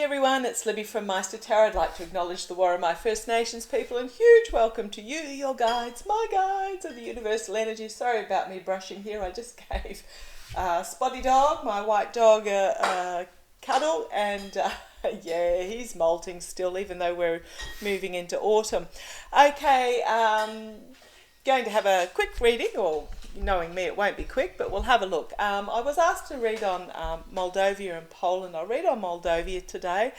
everyone, it's Libby from Meister Tarot. I'd like to acknowledge the war of my First Nations people and huge welcome to you, your guides, my guides of the universal energy. Sorry about me brushing here, I just gave Spotty Dog, my white dog, a cuddle, and yeah, he's molting still even though we're moving into autumn. Okay, going to have a quick reading, or knowing me it won't be quick, but we'll have a look. I was asked to read on Moldovia and Poland. I'll read on Moldovia today,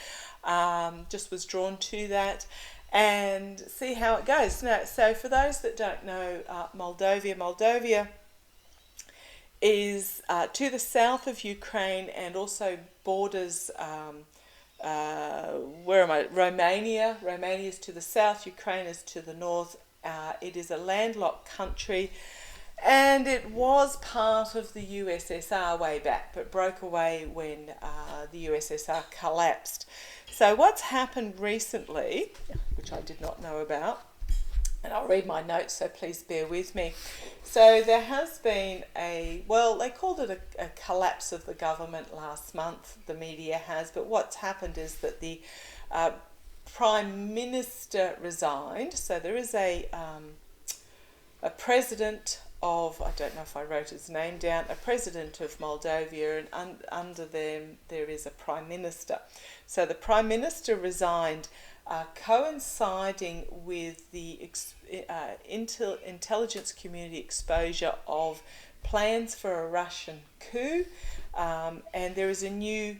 just was drawn to that, and see how it goes. Now, so for those that don't know Moldovia is to the south of Ukraine and also borders, Romania. Romania is to the south, Ukraine is to the north. It is a landlocked country, and it was part of the USSR way back, but broke away when the USSR collapsed. So what's happened recently, which I did not know about, and I'll read my notes, so please bear with me. So there has been they called it a collapse of the government last month, the media has, but what's happened is that the Prime Minister resigned. So there is a president of, I don't know if I wrote his name down, a president of Moldovia, and under them there is a prime minister. So the prime minister resigned, coinciding with the intelligence community exposure of plans for a Russian coup, and there is a new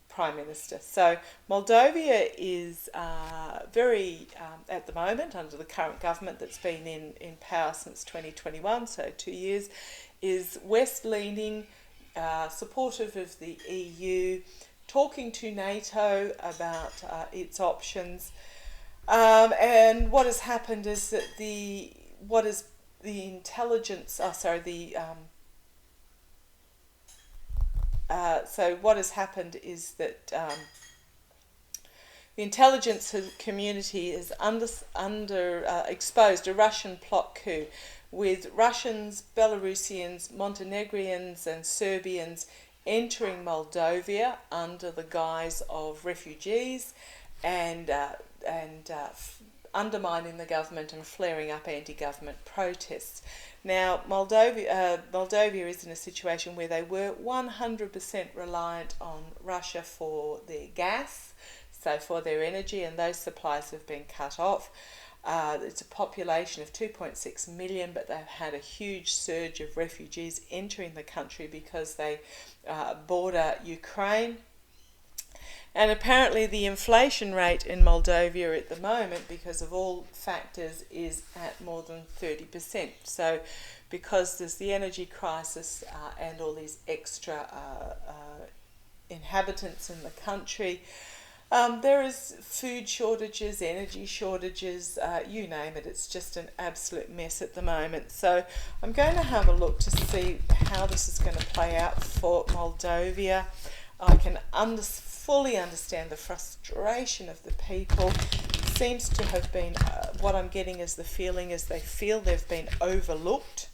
Prime Minister. So Moldovia is very, at the moment, under the current government that's been in power since 2021, so 2 years, is West-leaning, supportive of the EU, talking to NATO about its options. And what has happened is that so what has happened is that the intelligence community has exposed a Russian plot coup with Russians, Belarusians, Montenegrians and Serbians entering Moldovia under the guise of refugees and undermining the government and flaring up anti-government protests. Now, Moldovia is in a situation where they were 100% reliant on Russia for their gas, so for their energy, and those supplies have been cut off. It's a population of 2.6 million, but they've had a huge surge of refugees entering the country because they border Ukraine. And apparently the inflation rate in Moldovia at the moment, because of all factors, is at more than 30%. So because there's the energy crisis and all these extra inhabitants in the country, there is food shortages, energy shortages, you name it. It's just an absolute mess at the moment. So I'm going to have a look to see how this is going to play out for Moldovia. I can fully understand the frustration of the people. It seems to have been, what I'm getting is the feeling is they feel they've been overlooked,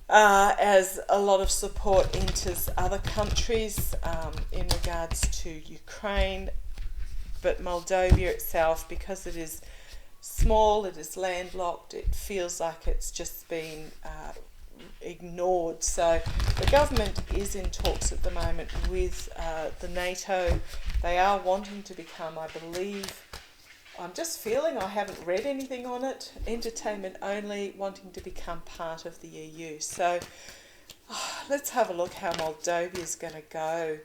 as a lot of support enters other countries in regards to Ukraine. But Moldovia itself, because it is small, it is landlocked, it feels like it's just been ignored. So the government is in talks at the moment with the NATO. They are wanting to become, I believe, I'm just feeling, I haven't read anything on it, entertainment only, wanting to become part of the EU. So let's have a look how Moldovia is going to go.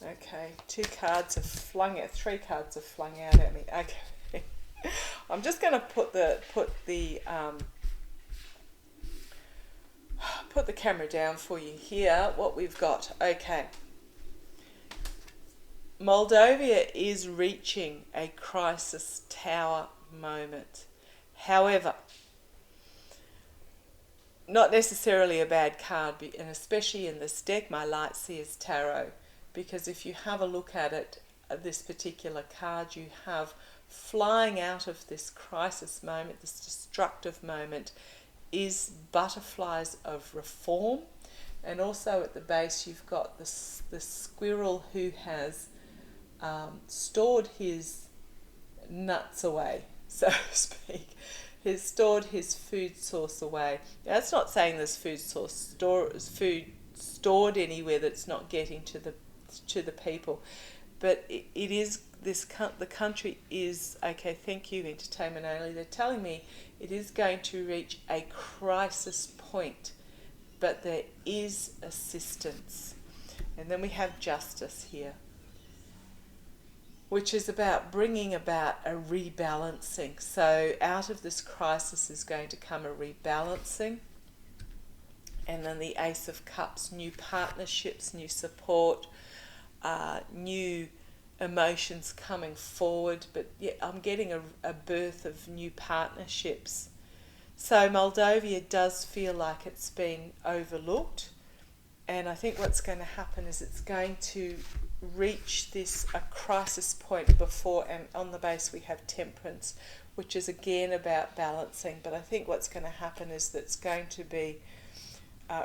Okay, three cards have flung out at me. Okay, I'm just going to put the camera down for you here, what we've got. Okay. Moldovia is reaching a crisis tower moment. However, not necessarily a bad card, and especially in this deck, my Light Seers Tarot, because if you have a look at it, this particular card, you have flying out of this crisis moment, this destructive moment, is butterflies of reform, and also at the base you've got the squirrel who has stored his nuts away, so to speak. He's stored his food source away. Now, that's not saying there's food stored anywhere that's not getting to the people, but it is the country is okay. Thank you, entertainment only. They're telling me it is going to reach a crisis point, but there is assistance, and then we have justice here, which is about bringing about a rebalancing. So out of this crisis is going to come a rebalancing. And then the Ace of Cups, new partnerships, new support, new emotions coming forward. But yeah, I'm getting a birth of new partnerships. So Moldovia does feel like it's being overlooked. And I think what's going to happen is it's going to reach a crisis point before, and on the base we have Temperance, which is again about balancing. But I think what's going to happen is that it's going to be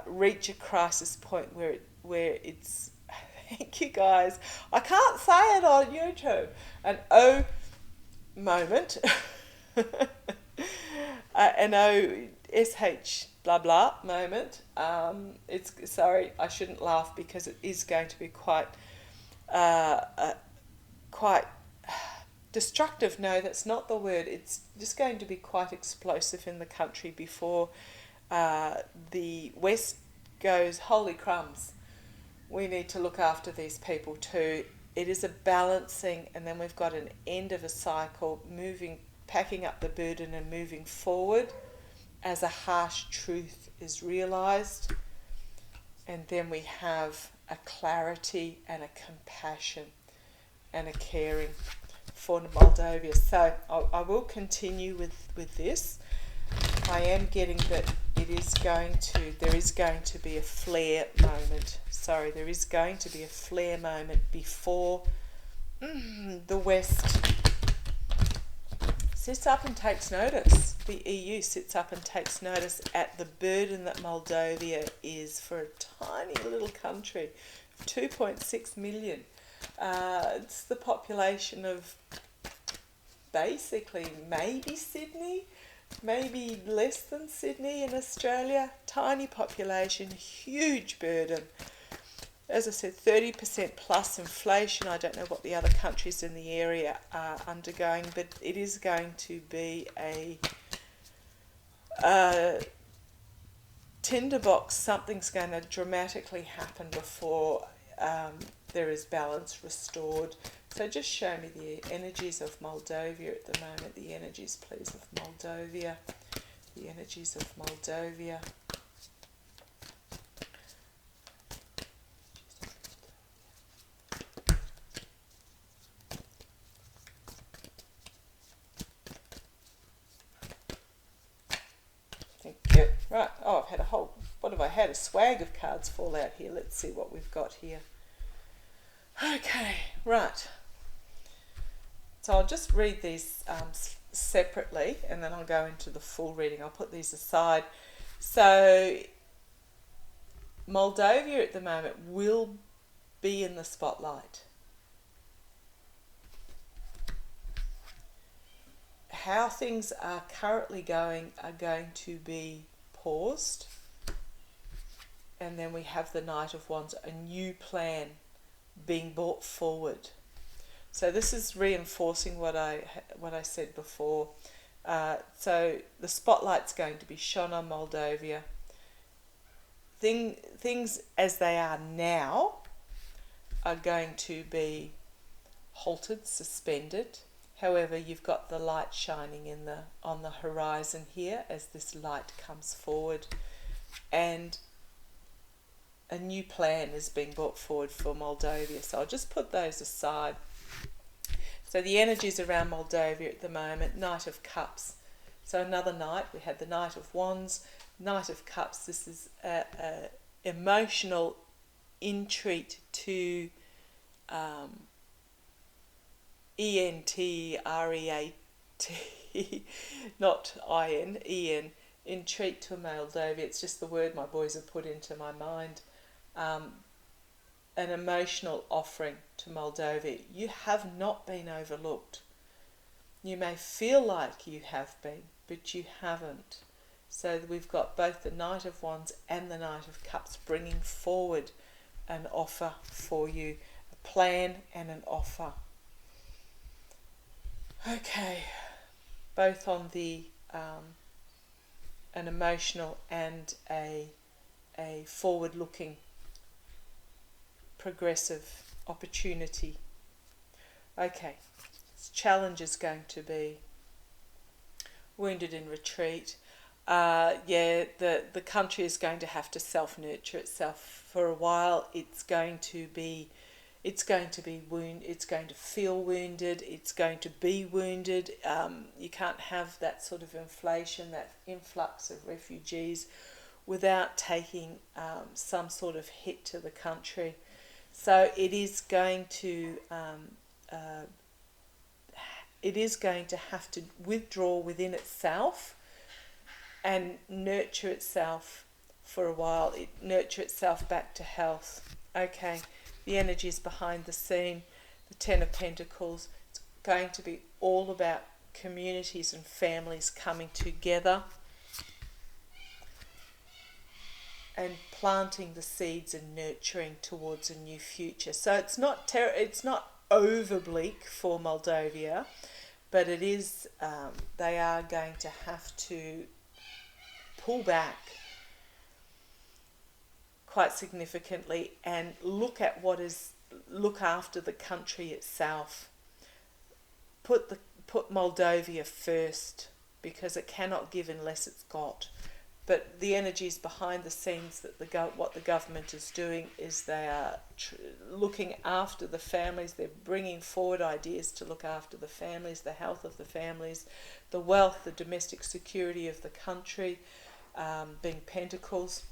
reach a crisis point where it's thank you guys, I can't say it on YouTube, an O moment, an OSH blah blah moment. It's sorry, I shouldn't laugh because it is going to be quite destructive. No, that's not the word. It's just going to be quite explosive in the country before the West goes, holy crumbs, we need to look after these people too. It is a balancing, and then we've got an end of a cycle, packing up the burden and moving forward as a harsh truth is realised. And then we have a clarity and a compassion and a caring for Moldovia. So I will continue with this. I am getting that there is going to be a flare moment. Sorry, there is going to be a flare moment before the West sits up and takes notice. The EU sits up and takes notice at the burden that Moldovia is for a tiny little country, 2.6 million. It's the population of basically maybe Sydney, maybe less than Sydney in Australia. Tiny population, huge burden. As I said, 30% plus inflation. I don't know what the other countries in the area are undergoing, but it is going to be a tinderbox. Something's going to dramatically happen before there is balance restored. So just show me the energies of Moldovia at the moment. The energies, please, of Moldovia. The energies of Moldovia. Thank you. Right. Oh, I've had what have I had? A swag of cards fall out here. Let's see what we've got here. Okay, right. So I'll just read these separately, and then I'll go into the full reading. I'll put these aside. So Moldovia at the moment will be in the spotlight. How things are currently going are going to be paused. And then we have the Knight of Wands, a new plan being brought forward. So this is reinforcing what I said before. So the spotlight's going to be shone on Moldovia. Things as they are now are going to be halted, suspended. However, you've got the light shining on the horizon here as this light comes forward, and a new plan is being brought forward for Moldovia. So I'll just put those aside. So the energies around Moldovia at the moment, Knight of Cups. So another knight, we had the Knight of Wands, Knight of Cups. This is a emotional entreat to ENTREAT, not IN, EN, entreat to Moldovia. It's just the word my boys have put into my mind. an emotional offering to Moldovia. You have not been overlooked. You may feel like you have been, but you haven't. So we've got both the Knight of Wands and the Knight of Cups bringing forward an offer for you, a plan and an offer. Okay, both on the an emotional and a forward-looking, progressive opportunity. Okay, this challenge is going to be wounded in retreat. The country is going to have to self-nurture itself for a while. It's going to feel wounded. It's going to be wounded. You can't have that sort of inflation, that influx of refugees, without taking some sort of hit to the country. So it is going to have to withdraw within itself and nurture itself for a while. Nurture itself back to health. Okay, the energies behind the scene, the Ten of Pentacles. It's going to be all about communities and families coming together and planting the seeds and nurturing towards a new future. So it's not over bleak for Moldovia, but it is. They are going to have to pull back quite significantly and look after the country itself. Put Moldovia first, because it cannot give unless it's got. But the energies behind the scenes that what the government is doing is they are looking after the families. They're bringing forward ideas to look after the families, the health of the families, the wealth, the domestic security of the country, being Pentacles.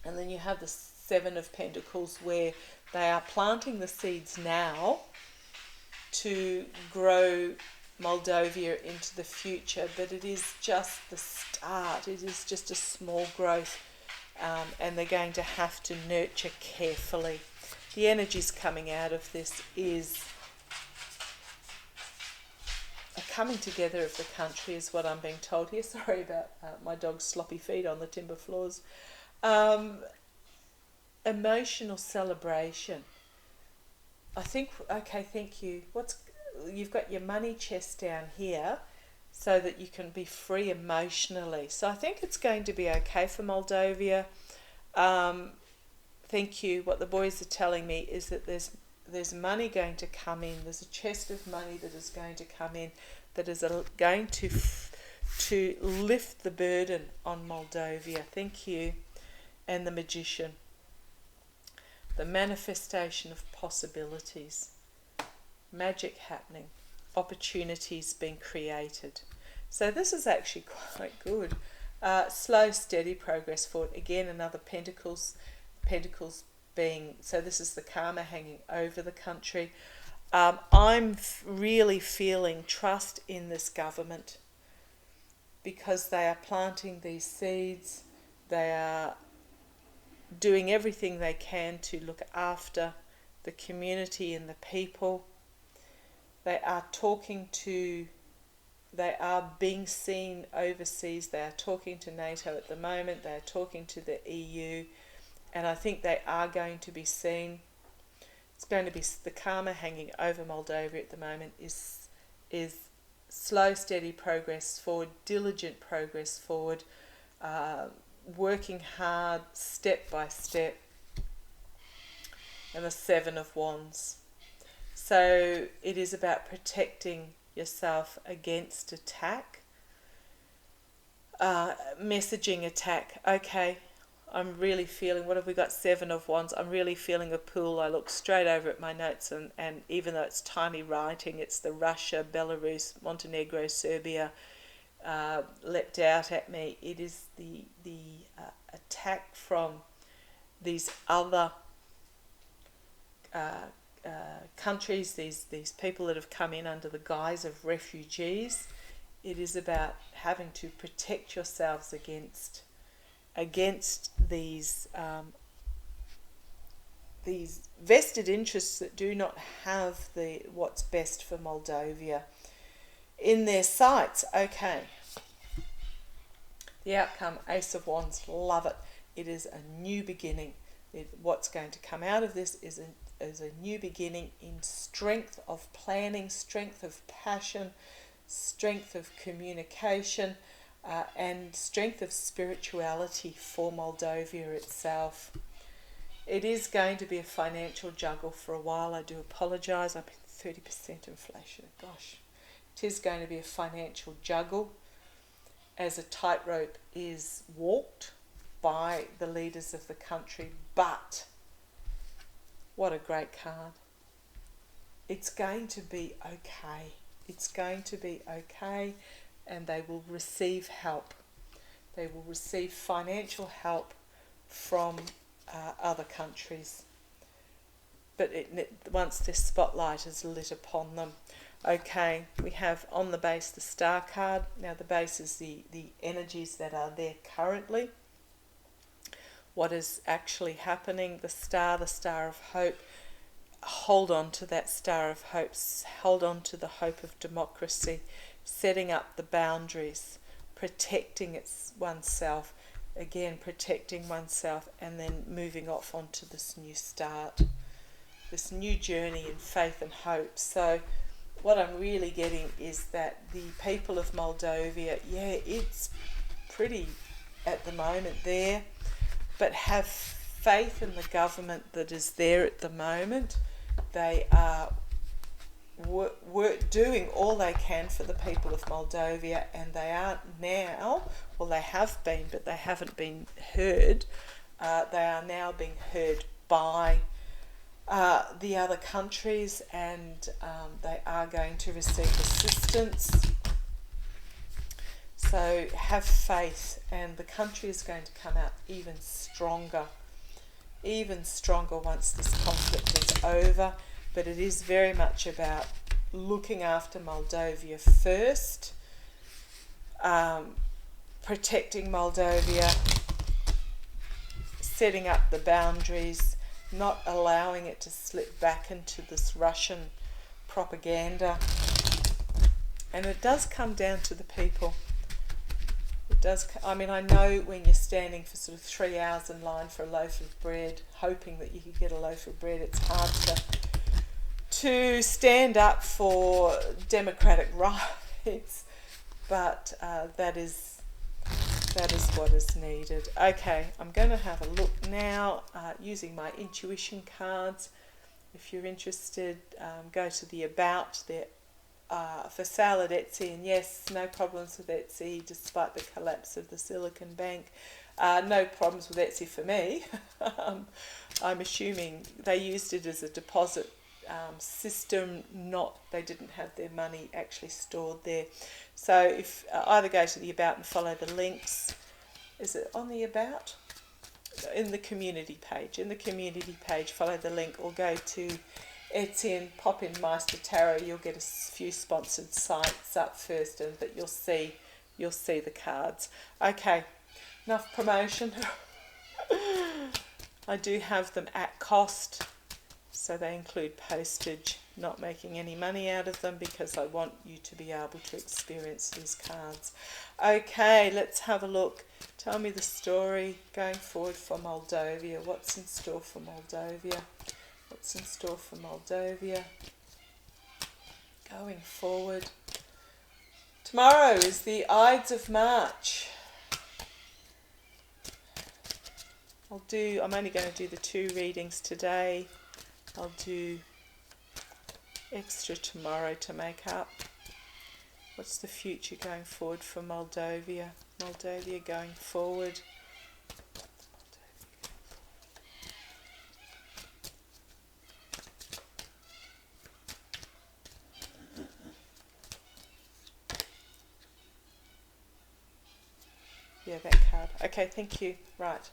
And then you have the Seven of Pentacles, where they are planting the seeds now to grow Moldovia into the future, but it is just the start. It is just a small growth, and they're going to have to nurture carefully. The energies coming out of this is a coming together of the country, is what I'm being told here. Sorry about my dog's sloppy feet on the timber floors. Emotional celebration. I think, okay, thank you. You've got your money chest down here so that you can be free emotionally. So I think it's going to be okay for Moldovia. Thank you. What the boys are telling me is that there's money going to come in. There's a chest of money that is going to come in that is going to lift the burden on Moldovia. Thank you. And the Magician. The manifestation of possibilities. Magic happening. Opportunities being created. So this is actually quite good. Slow, steady progress forward. Again, another Pentacles. Pentacles being, so this is the karma hanging over the country. I'm really feeling trust in this government, because they are planting these seeds. They are doing everything they can to look after the community and the people. They are being seen overseas. They are talking to NATO at the moment. They are talking to the EU. And I think they are going to be seen. It's going to be the karma hanging over Moldova at the moment is slow, steady progress forward, diligent progress forward, working hard, step by step. And the Seven of Wands. So it is about protecting yourself against attack. Messaging attack. Okay, I'm really feeling, what have we got? Seven of Wands. I'm really feeling a pull. I look straight over at my notes, and even though it's tiny writing, it's the Russia, Belarus, Montenegro, Serbia leapt out at me. It is the attack from these other countries, these people that have come in under the guise of refugees. It is about having to protect yourselves against these these vested interests that do not have the what's best for Moldovia in their sights. Okay. The outcome, Ace of Wands, love it. It is a new beginning. What's going to come out of this is a new beginning in strength of planning, strength of passion, strength of communication, and strength of spirituality for Moldovia itself. It is going to be a financial juggle for a while. I do apologise. I'm 30% inflation. Gosh. It is going to be a financial juggle as a tightrope is walked by the leaders of the country. But what a great card. It's going to be okay. It's going to be okay, and they will receive help. They will receive financial help from other countries. But once this spotlight is lit upon them. Okay, we have on the base the star card. Now the base is the energies that are there currently. What is actually happening? The star of hope. Hold on to that star of hope. Hold on to the hope of democracy. Setting up the boundaries. Protecting oneself. Again, protecting oneself, and then moving off onto this new start. This new journey in faith and hope. So what I'm really getting is that the people of Moldovia, it's pretty at the moment there, but have faith in the government that is there at the moment. They are doing all they can for the people of Moldovia, and they are now, well, they have been, but they haven't been heard. They are now being heard by the other countries, and they are going to receive assistance. So have faith, and the country is going to come out even stronger once this conflict is over. But it is very much about looking after Moldovia first, protecting Moldovia, setting up the boundaries, not allowing it to slip back into this Russian propaganda. And it does come down to the people. It does. I mean, I know when you're standing for sort of 3 hours in line for a loaf of bread, hoping that you could get a loaf of bread, it's hard to stand up for democratic rights, but that is what is needed. Okay, I'm going to have a look now using my intuition cards. If you're interested, go to the About. They're for sale at Etsy, and yes, no problems with Etsy despite the collapse of the Silicon Bank. No problems with Etsy for me. I'm assuming they used it as a deposit system, they didn't have their money actually stored there. So if either go to the About and follow the links. Is it on the About? In the community page. In the community page, follow the link, or go to Etsy and pop in Meister Tarot. You'll get a few sponsored sites up first, but you'll see the cards. Okay, enough promotion. I do have them at cost. So they include postage, not making any money out of them because I want you to be able to experience these cards. Okay, let's have a look. Tell me the story going forward for Moldovia. What's in store for Moldovia? What's in store for Moldovia going forward? Tomorrow is the Ides of March. I'm only going to do the 2 readings today. I'll do extra tomorrow to make up. What's the future going forward for Moldovia? Moldovia going forward. Yeah, that card. Okay, thank you. Right.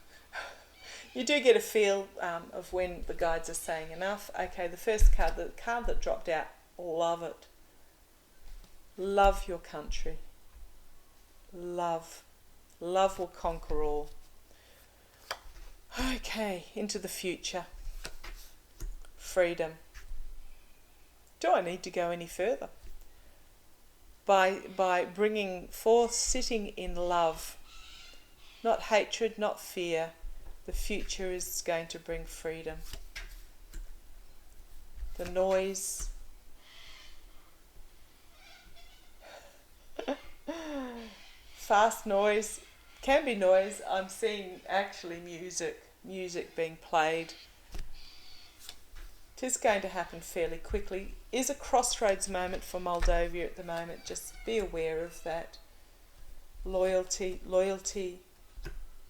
You do get a feel of when the guides are saying enough. Okay, the first card, the card that dropped out, love it. Love your country. Love. Love will conquer all. Okay, into the future. freedom. Do I need to go any further? By bringing forth, sitting in love, not hatred, not fear, the future is going to bring freedom. The noise, fast noise, can be noise. I'm seeing actually music being played. It is going to happen fairly quickly. Is a crossroads moment for Moldovia at the moment. Just be aware of that. Loyalty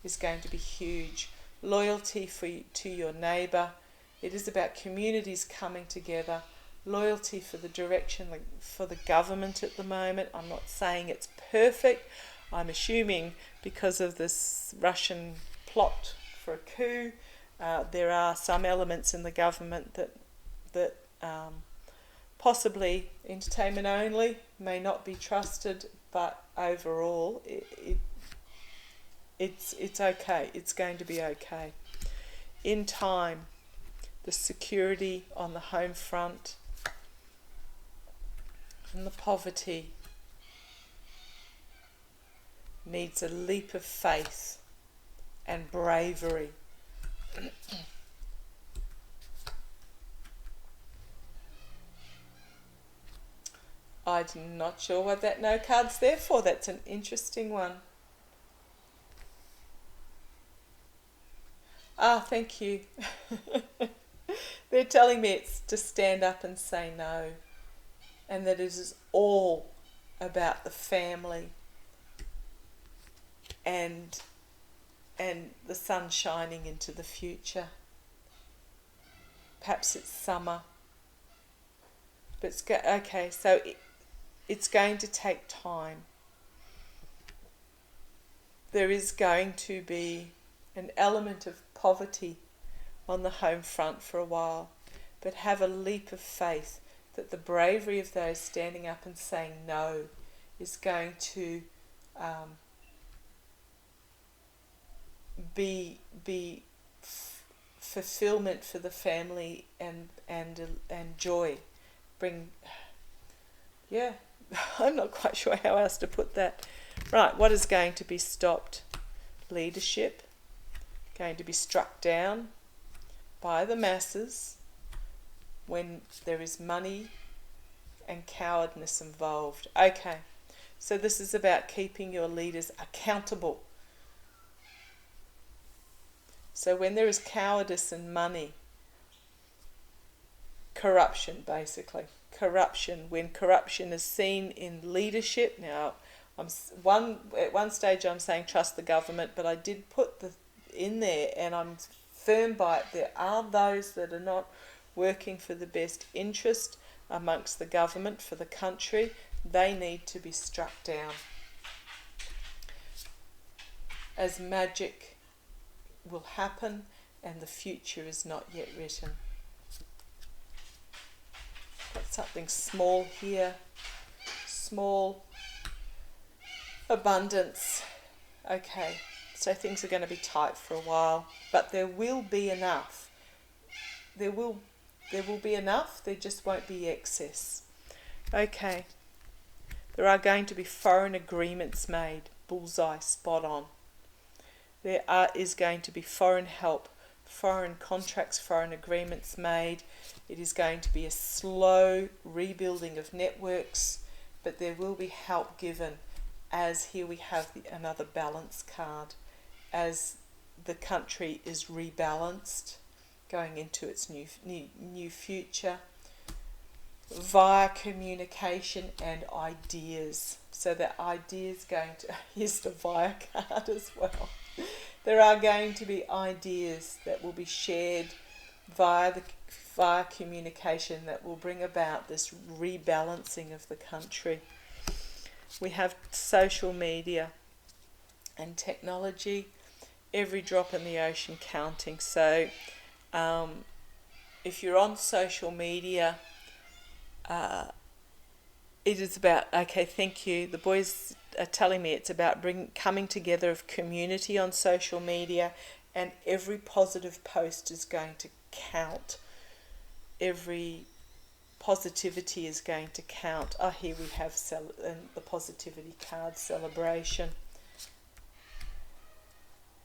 is going to be huge. Loyalty to your neighbour. It is about communities coming together. Loyalty for the direction, for the government at the moment. I'm not saying it's perfect. I'm assuming because of this Russian plot for a coup, there are some elements in the government that possibly entertainment only may not be trusted, but overall it's okay. It's going to be okay. In time, the security on the home front and the poverty needs a leap of faith and bravery. I'm not sure what that no card's there for. That's an interesting one. Thank you. They're telling me it's to stand up and say no, and that it is all about the family and the sun shining into the future. Perhaps it's summer, but okay. So it's going to take time. There is going to be an element of poverty on the home front for a while, but have a leap of faith that the bravery of those standing up and saying no is going to be fulfillment for the family and joy. I'm not quite sure how else to put that. Right, what is going to be stopped? Leadership, going to be struck down by the masses when there is money and cowardness involved. Okay, so this is about keeping your leaders accountable. So when there is cowardice and money, corruption basically, when corruption is seen in leadership. Now, at one stage I'm saying trust the government, but I did put in there, and I'm firm by it. There are those that are not working for the best interest amongst the government for the country. They need to be struck down. As magic will happen, and the future is not yet written. Got something small here. Small abundance. Okay, so things are going to be tight for a while, but there will be enough. There will be enough, there just won't be excess. Okay, there are going to be foreign agreements made. Bullseye, spot on. There is going to be foreign help, foreign contracts, foreign agreements made. It is going to be a slow rebuilding of networks, but there will be help given, as here we have another balance card, as the country is rebalanced, going into its new future, via communication and ideas. So the ideas here's the via card as well. There are going to be ideas that will be shared via communication that will bring about this rebalancing of the country. We have social media and technology, every drop in the ocean counting. So if you're on social media, it is about, okay, thank you. The boys are telling me it's about coming together of community on social media, and every positive post is going to count. every positivity is going to count. Oh, here we have the positivity card, celebration.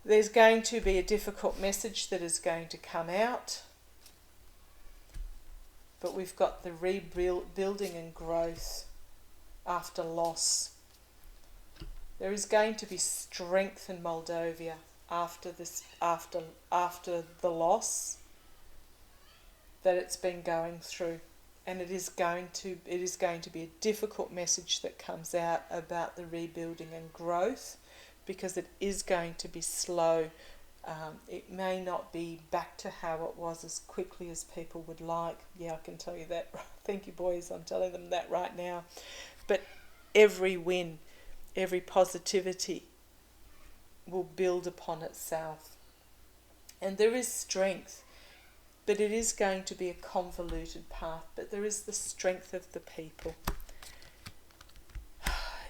There's going to be a difficult message that is going to come out, but we've got the rebuilding and growth after loss. There is going to be strength in Moldovia after the loss that it's been going through, and it is going to be a difficult message that comes out about the rebuilding and growth, because it is going to be slow. It may not be back to how it was as quickly as people would like. Yeah, I can tell you that. Thank you, boys. I'm telling them that right now. But every win, every positivity will build upon itself. And there is strength, but it is going to be a convoluted path. But there is the strength of the people.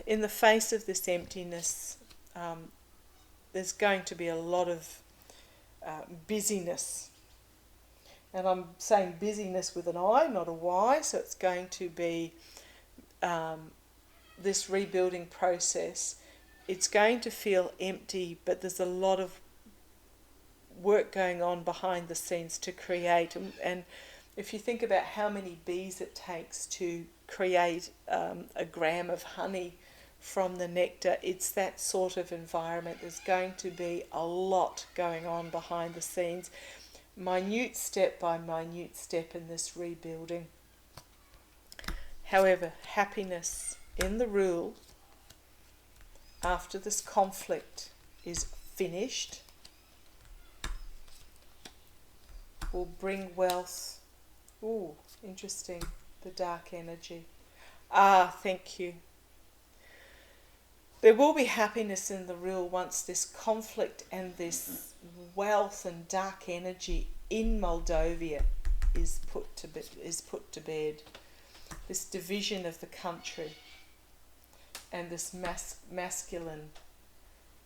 In the face of this emptiness, there's going to be a lot of busyness. And I'm saying busyness with an I, not a Y, so it's going to be this rebuilding process. It's going to feel empty, but there's a lot of work going on behind the scenes to create. And if you think about how many bees it takes to create a gram of honey from the nectar, it's that sort of environment. There's going to be a lot going on behind the scenes, minute step by minute step in this rebuilding. However, happiness in the rule after this conflict is finished will bring wealth. Ooh, interesting, the dark energy. Ah, thank you. There will be happiness in the real once this conflict and this wealth and dark energy in Moldovia is put to bed. This division of the country and this masculine.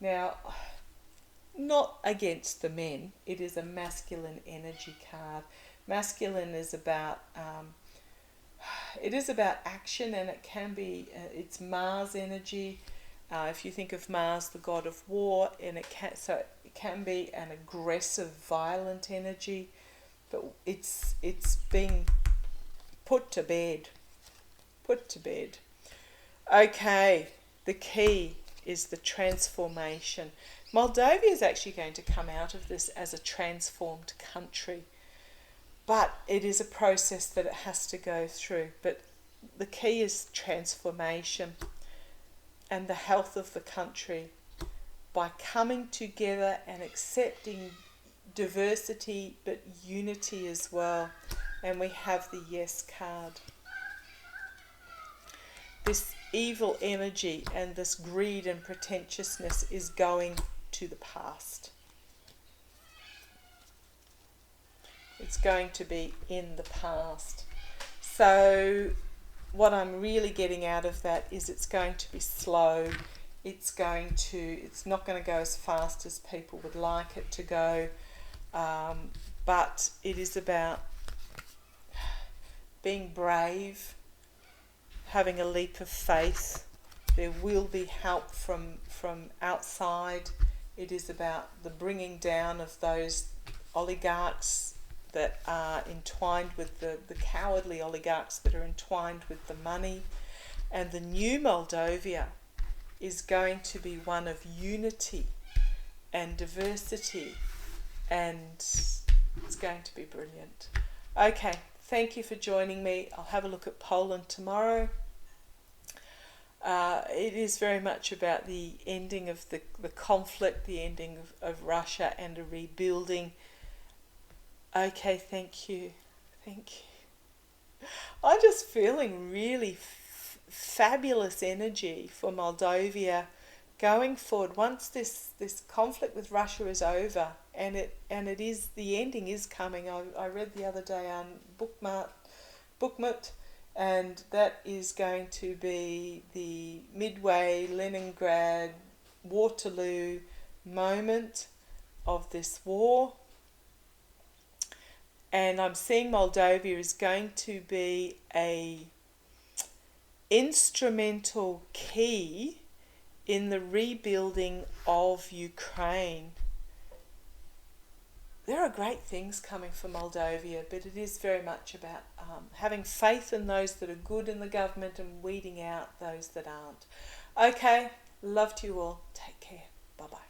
Now, not against the men. It is a masculine energy card. Masculine is about action, and it can be it's Mars energy. If you think of Mars, the god of war, and it can be an aggressive, violent energy, but it's being put to bed. Okay, the key is the transformation. Moldovia is actually going to come out of this as a transformed country, but it is a process that it has to go through. But the key is transformation and the health of the country by coming together and accepting diversity but unity as well. And we have the Yes card. This evil energy and this greed and pretentiousness is going to the past. It's going to be in the past. So what I'm really getting out of that is it's going to be slow. It's not going to go as fast as people would like it to go. But it is about being brave, having a leap of faith. There will be help from outside. It is about the bringing down of those oligarchs that are entwined with the cowardly oligarchs that are entwined with the money. And the new Moldovia is going to be one of unity and diversity, and it's going to be brilliant. Okay, thank you for joining me. I'll have a look at Poland tomorrow. It is very much about the ending of the conflict, the ending of Russia, and a rebuilding. Okay, thank you. I'm just feeling really fabulous energy for Moldovia going forward. Once this conflict with Russia is over, and it is, the ending is coming. I read the other day on Bookmart, and that is going to be the Midway, Leningrad, Waterloo moment of this war. And I'm seeing Moldovia is going to be a instrumental key in the rebuilding of Ukraine. There are great things coming for Moldovia, but it is very much about having faith in those that are good in the government and weeding out those that aren't. Okay, love to you all. Take care. Bye-bye.